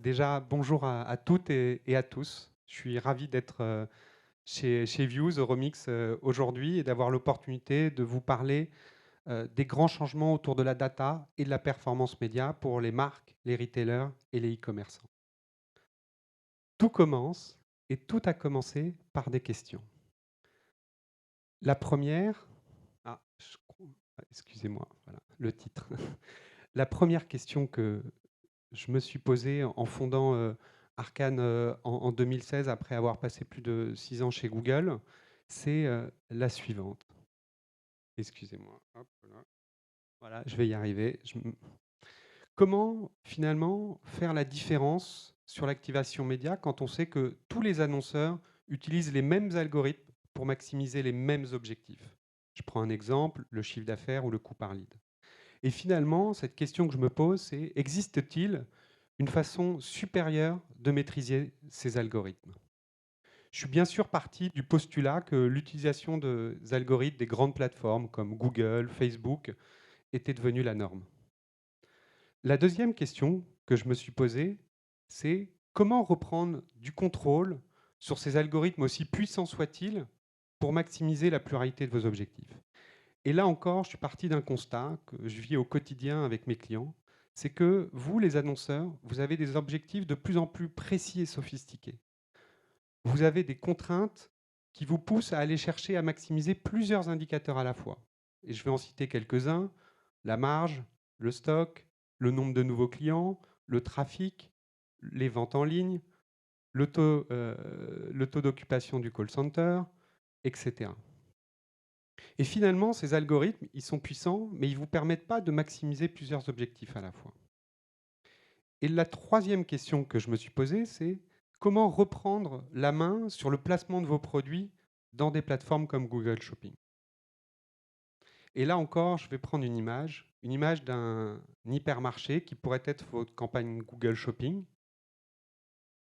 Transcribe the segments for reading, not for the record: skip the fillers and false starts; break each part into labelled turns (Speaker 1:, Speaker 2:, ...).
Speaker 1: Déjà, bonjour à toutes et à tous. Je suis ravi d'être chez Views, Euromix, aujourd'hui et d'avoir l'opportunité de vous parler des grands changements autour de la data et de la performance média pour les marques, les retailers et les e-commerçants. Tout commence et tout a commencé par des questions. La première, excusez-moi, voilà, le titre. La première question que je me suis posée en fondant Arcane en 2016, après avoir passé plus de 6 ans chez Google, c'est la suivante. Excusez-moi. Hop, là. Voilà, je vais y arriver. Comment finalement faire la différence sur l'activation média quand on sait que tous les annonceurs utilisent les mêmes algorithmes pour maximiser les mêmes objectifs? Je prends un exemple, le chiffre d'affaires ou le coût par lead. Et finalement, cette question que je me pose, c'est existe-t-il une façon supérieure de maîtriser ces algorithmes? Je suis bien sûr parti du postulat que l'utilisation des algorithmes des grandes plateformes comme Google, Facebook était devenue la norme. La deuxième question que je me suis posée, c'est comment reprendre du contrôle sur ces algorithmes aussi puissants soient-ils pour maximiser la pluralité de vos objectifs? Et là encore, je suis parti d'un constat que je vis au quotidien avec mes clients, c'est que vous, les annonceurs, vous avez des objectifs de plus en plus précis et sophistiqués. Vous avez des contraintes qui vous poussent à aller chercher à maximiser plusieurs indicateurs à la fois. Et je vais en citer quelques-uns, la marge, le stock, le nombre de nouveaux clients, le trafic, les ventes en ligne, le taux d'occupation du call center, etc. Et finalement, ces algorithmes, ils sont puissants, mais ils ne vous permettent pas de maximiser plusieurs objectifs à la fois. Et la troisième question que je me suis posée, c'est comment reprendre la main sur le placement de vos produits dans des plateformes comme Google Shopping. Et là encore, je vais prendre une image d'un hypermarché qui pourrait être votre campagne Google Shopping.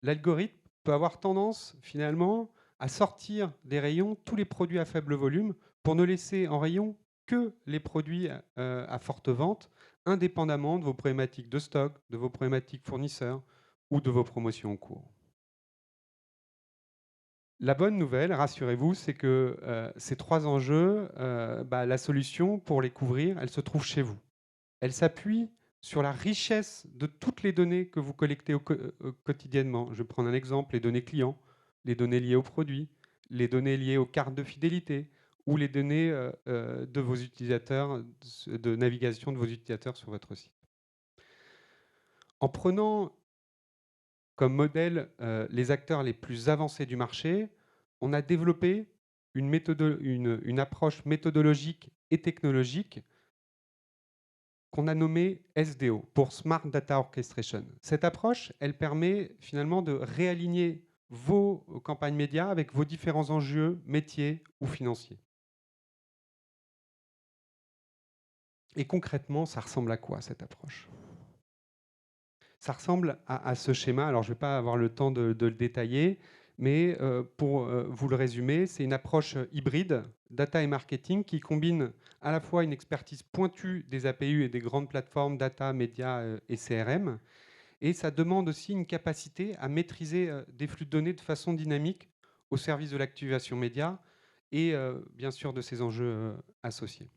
Speaker 1: L'algorithme peut avoir tendance finalement à sortir des rayons tous les produits à faible volume pour ne laisser en rayon que les produits à forte vente, indépendamment de vos problématiques de stock, de vos problématiques fournisseurs ou de vos promotions en cours. La bonne nouvelle, rassurez-vous, c'est que ces trois enjeux, la solution pour les couvrir, elle se trouve chez vous. Elle s'appuie sur la richesse de toutes les données que vous collectez quotidiennement. Je vais prendre un exemple, les données clients, les données liées aux produits, les données liées aux cartes de fidélité ou les données de vos utilisateurs, de navigation de vos utilisateurs sur votre site. En prenant comme modèle les acteurs les plus avancés du marché, on a développé une approche méthodologique et technologique qu'on a nommé SDO, pour Smart Data Orchestration. Cette approche, elle permet finalement de réaligner vos campagnes médias avec vos différents enjeux métiers ou financiers. Et concrètement, ça ressemble à quoi cette approche? Ça ressemble à ce schéma, alors je ne vais pas avoir le temps de le détailler, mais pour vous le résumer, c'est une approche hybride, data et marketing, qui combine à la fois une expertise pointue des APU et des grandes plateformes data, médias et CRM, et ça demande aussi une capacité à maîtriser des flux de données de façon dynamique au service de l'activation média et bien sûr de ses enjeux associés.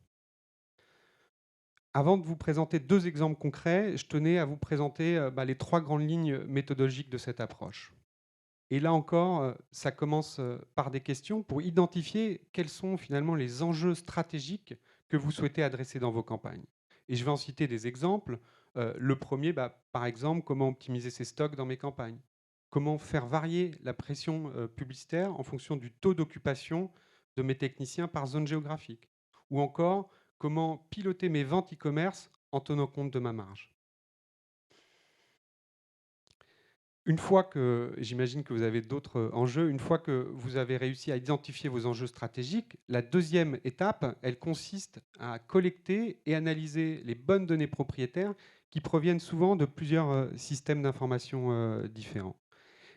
Speaker 1: Avant de vous présenter deux exemples concrets, je tenais à vous présenter les trois grandes lignes méthodologiques de cette approche. Et là encore, ça commence par des questions pour identifier quels sont finalement les enjeux stratégiques que vous souhaitez adresser dans vos campagnes. Et je vais en citer des exemples. Le premier, par exemple, comment optimiser ses stocks dans mes campagnes? Comment faire varier la pression publicitaire en fonction du taux d'occupation de mes techniciens par zone géographique? Ou encore, comment piloter mes ventes e-commerce en tenant compte de ma marge? Une fois que, j'imagine que vous avez d'autres enjeux, une fois que vous avez réussi à identifier vos enjeux stratégiques, la deuxième étape, elle consiste à collecter et analyser les bonnes données propriétaires qui proviennent souvent de plusieurs systèmes d'information différents.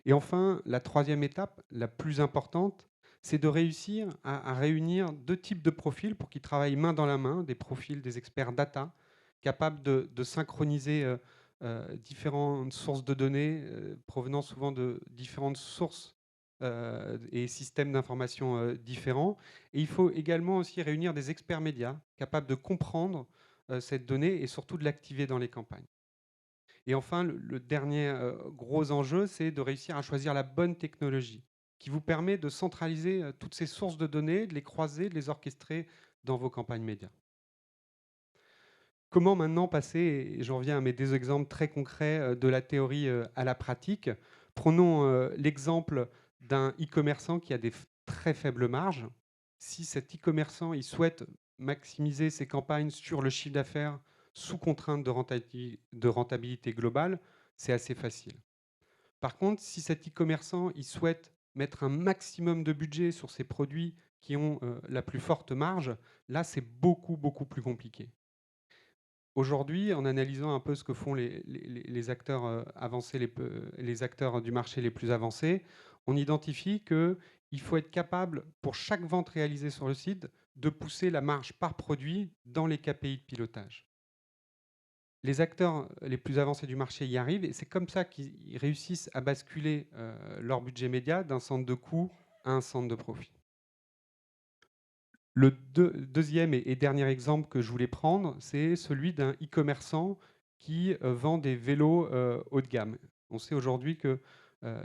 Speaker 1: Et enfin, la troisième étape, la plus importante, c'est de réussir à réunir deux types de profils pour qu'ils travaillent main dans la main, des profils des experts data, capables de synchroniser différentes sources de données provenant souvent de différentes sources et systèmes d'information différents. Et il faut également aussi réunir des experts médias capables de comprendre cette donnée et surtout de l'activer dans les campagnes. Et enfin, le dernier gros enjeu, c'est de réussir à choisir la bonne technologie qui vous permet de centraliser toutes ces sources de données, de les croiser, de les orchestrer dans vos campagnes médias. Comment maintenant passer, et j'en reviens à mes deux exemples très concrets de la théorie à la pratique. Prenons l'exemple d'un e-commerçant qui a des très faibles marges. Si cet e-commerçant il souhaite maximiser ses campagnes sur le chiffre d'affaires sous contrainte de rentabilité globale, c'est assez facile. Par contre, si cet e-commerçant il souhaite mettre un maximum de budget sur ses produits qui ont la plus forte marge, là c'est beaucoup, beaucoup plus compliqué. Aujourd'hui, en analysant un peu ce que font les acteurs avancés, les acteurs du marché les plus avancés, on identifie qu'il faut être capable, pour chaque vente réalisée sur le site, de pousser la marge par produit dans les KPI de pilotage. Les acteurs les plus avancés du marché y arrivent et c'est comme ça qu'ils réussissent à basculer leur budget média d'un centre de coût à un centre de profit. Le deuxième et dernier exemple que je voulais prendre, c'est celui d'un e-commerçant qui vend des vélos haut de gamme. On sait aujourd'hui que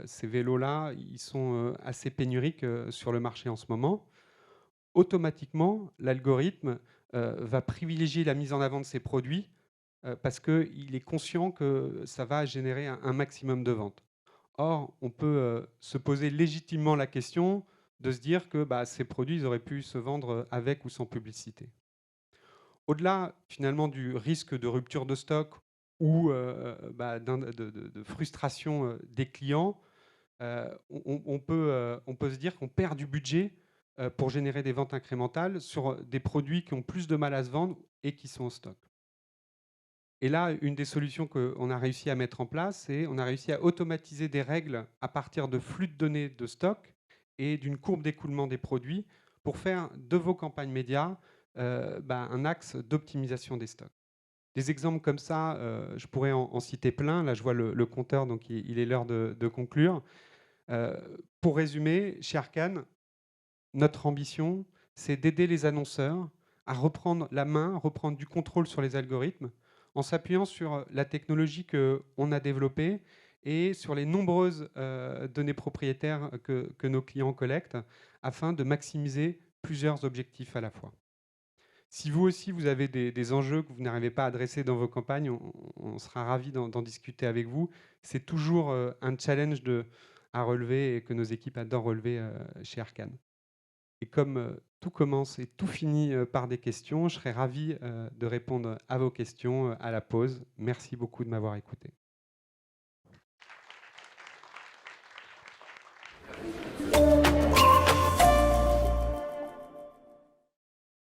Speaker 1: ces vélos-là, ils sont assez pénuriques sur le marché en ce moment. Automatiquement, l'algorithme va privilégier la mise en avant de ces produits parce qu'il est conscient que ça va générer un maximum de ventes. Or, on peut se poser légitimement la question de se dire que ces produits ils auraient pu se vendre avec ou sans publicité. Au-delà, finalement, du risque de rupture de stock ou de frustration des clients, on peut se dire qu'on perd du budget pour générer des ventes incrémentales sur des produits qui ont plus de mal à se vendre et qui sont en stock. Et là, une des solutions qu'on a réussi à mettre en place, c'est on a réussi à automatiser des règles à partir de flux de données de stock et d'une courbe d'écoulement des produits pour faire de vos campagnes médias un axe d'optimisation des stocks. Des exemples comme ça, je pourrais en citer plein. Là, je vois le compteur, donc il est l'heure de conclure. Pour résumer, chez Arcane, notre ambition, c'est d'aider les annonceurs à reprendre la main, reprendre du contrôle sur les algorithmes en s'appuyant sur la technologie qu'on a développée et sur les nombreuses données propriétaires que nos clients collectent afin de maximiser plusieurs objectifs à la fois. Si vous aussi, vous avez des enjeux que vous n'arrivez pas à adresser dans vos campagnes, on sera ravis d'en discuter avec vous. C'est toujours un challenge à relever et que nos équipes adorent relever chez Arcane. Et comme tout commence et tout finit par des questions, je serais ravi de répondre à vos questions à la pause. Merci beaucoup de m'avoir écouté.